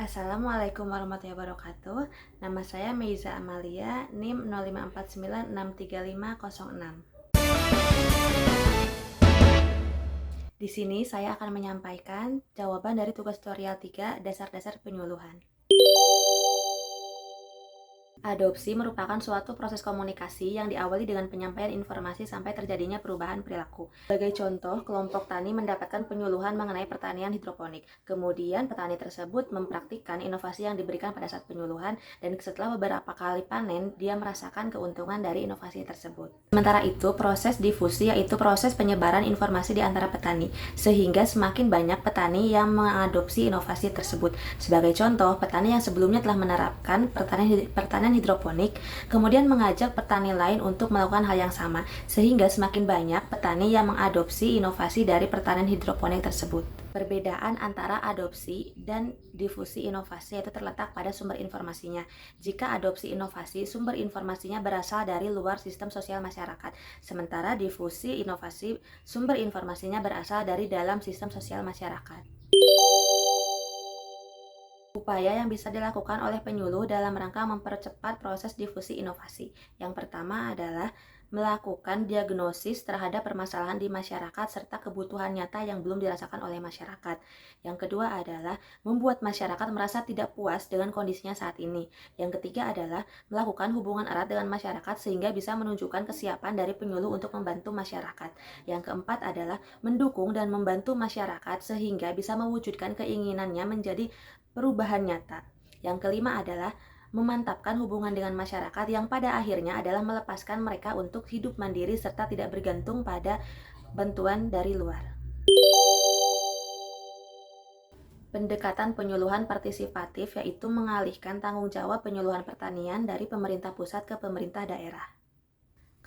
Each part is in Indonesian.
Assalamualaikum warahmatullahi wabarakatuh. Nama saya Meiza Amalia, NIM 0549635606. Di sini saya akan menyampaikan jawaban dari tugas tutorial 3, dasar-dasar penyuluhan. Adopsi merupakan suatu proses komunikasi yang diawali dengan penyampaian informasi sampai terjadinya perubahan perilaku. Sebagai contoh, kelompok tani mendapatkan penyuluhan mengenai pertanian hidroponik. Kemudian, petani tersebut mempraktikkan inovasi yang diberikan pada saat penyuluhan, dan setelah beberapa kali panen, dia merasakan keuntungan dari inovasi tersebut. Sementara itu, proses difusi yaitu proses penyebaran informasi di antara petani, sehingga semakin banyak petani yang mengadopsi inovasi tersebut. Sebagai contoh, petani yang sebelumnya telah menerapkan pertanian hidroponik, kemudian mengajak petani lain untuk melakukan hal yang sama, sehingga semakin banyak petani yang mengadopsi inovasi dari pertanian hidroponik tersebut. Perbedaan antara adopsi dan difusi inovasi itu terletak pada sumber informasinya. Jika adopsi inovasi, sumber informasinya berasal dari luar sistem sosial masyarakat, sementara difusi inovasi, sumber informasinya berasal dari dalam sistem sosial masyarakat. Upaya yang bisa dilakukan oleh penyuluh dalam rangka mempercepat proses difusi inovasi. Yang pertama adalah melakukan diagnosis terhadap permasalahan di masyarakat serta kebutuhan nyata yang belum dirasakan oleh masyarakat. Yang kedua adalah membuat masyarakat merasa tidak puas dengan kondisinya saat ini. Yang ketiga adalah melakukan hubungan erat dengan masyarakat sehingga bisa menunjukkan kesiapan dari penyuluh untuk membantu masyarakat. Yang keempat adalah mendukung dan membantu masyarakat sehingga bisa mewujudkan keinginannya menjadi perubahan nyata. Yang kelima adalah memantapkan hubungan dengan masyarakat yang pada akhirnya adalah melepaskan mereka untuk hidup mandiri serta tidak bergantung pada bantuan dari luar. Pendekatan penyuluhan partisipatif yaitu mengalihkan tanggung jawab penyuluhan pertanian dari pemerintah pusat ke pemerintah daerah.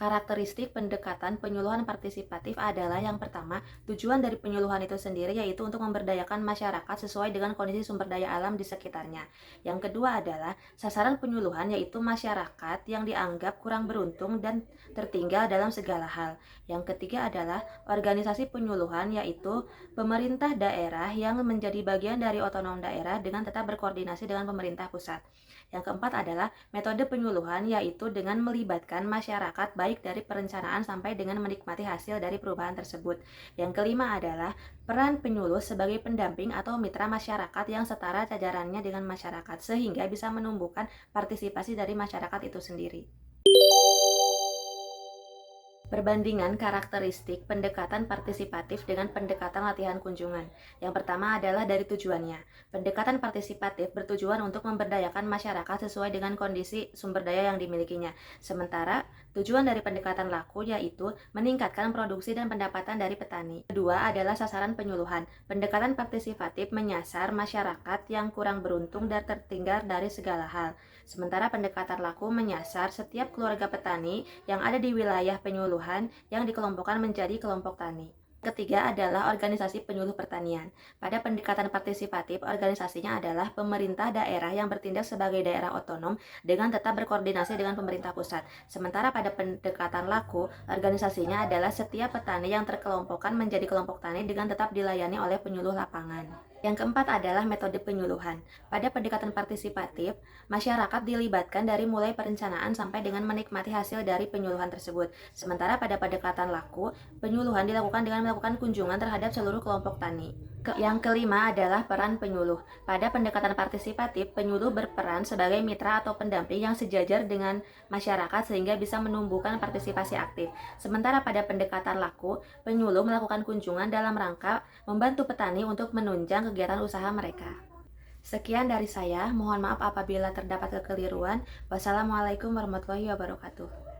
Karakteristik pendekatan penyuluhan partisipatif adalah yang pertama, tujuan dari penyuluhan itu sendiri yaitu untuk memberdayakan masyarakat sesuai dengan kondisi sumber daya alam di sekitarnya. Yang kedua adalah sasaran penyuluhan yaitu masyarakat yang dianggap kurang beruntung dan tertinggal dalam segala hal. Yang ketiga adalah organisasi penyuluhan yaitu pemerintah daerah yang menjadi bagian dari otonom daerah dengan tetap berkoordinasi dengan pemerintah pusat. Yang keempat adalah metode penyuluhan yaitu dengan melibatkan masyarakat baik dari perencanaan sampai dengan menikmati hasil dari perubahan tersebut. Yang kelima adalah peran penyuluh sebagai pendamping atau mitra masyarakat yang setara jajarannya dengan masyarakat sehingga bisa menumbuhkan partisipasi dari masyarakat itu sendiri. Perbandingan karakteristik pendekatan partisipatif dengan pendekatan latihan kunjungan. Yang pertama adalah dari tujuannya. Pendekatan partisipatif bertujuan untuk memberdayakan masyarakat sesuai dengan kondisi sumber daya yang dimilikinya. Sementara tujuan dari pendekatan laku yaitu meningkatkan produksi dan pendapatan dari petani. Kedua adalah sasaran penyuluhan. Pendekatan partisipatif menyasar masyarakat yang kurang beruntung dan tertinggal dari segala hal. Sementara pendekatan laku menyasar setiap keluarga petani yang ada di wilayah penyuluhan yang dikelompokkan menjadi kelompok tani. Ketiga adalah organisasi penyuluh pertanian. Pada pendekatan partisipatif, organisasinya adalah pemerintah daerah yang bertindak sebagai daerah otonom dengan tetap berkoordinasi dengan pemerintah pusat. Sementara pada pendekatan laku, organisasinya adalah setiap petani yang terkelompokkan menjadi kelompok tani dengan tetap dilayani oleh penyuluh lapangan. Yang keempat adalah metode penyuluhan. Pada pendekatan partisipatif, masyarakat dilibatkan dari mulai perencanaan sampai dengan menikmati hasil dari penyuluhan tersebut. Sementara pada pendekatan laku, penyuluhan dilakukan dengan melakukan kunjungan terhadap seluruh kelompok tani. Yang kelima adalah peran penyuluh. Pada pendekatan partisipatif, penyuluh berperan sebagai mitra atau pendamping yang sejajar dengan masyarakat sehingga bisa menumbuhkan partisipasi aktif. Sementara pada pendekatan laku, penyuluh melakukan kunjungan dalam rangka membantu petani untuk menunjang kegiatan usaha mereka. Sekian dari saya, mohon maaf apabila terdapat kekeliruan. Wassalamualaikum warahmatullahi wabarakatuh.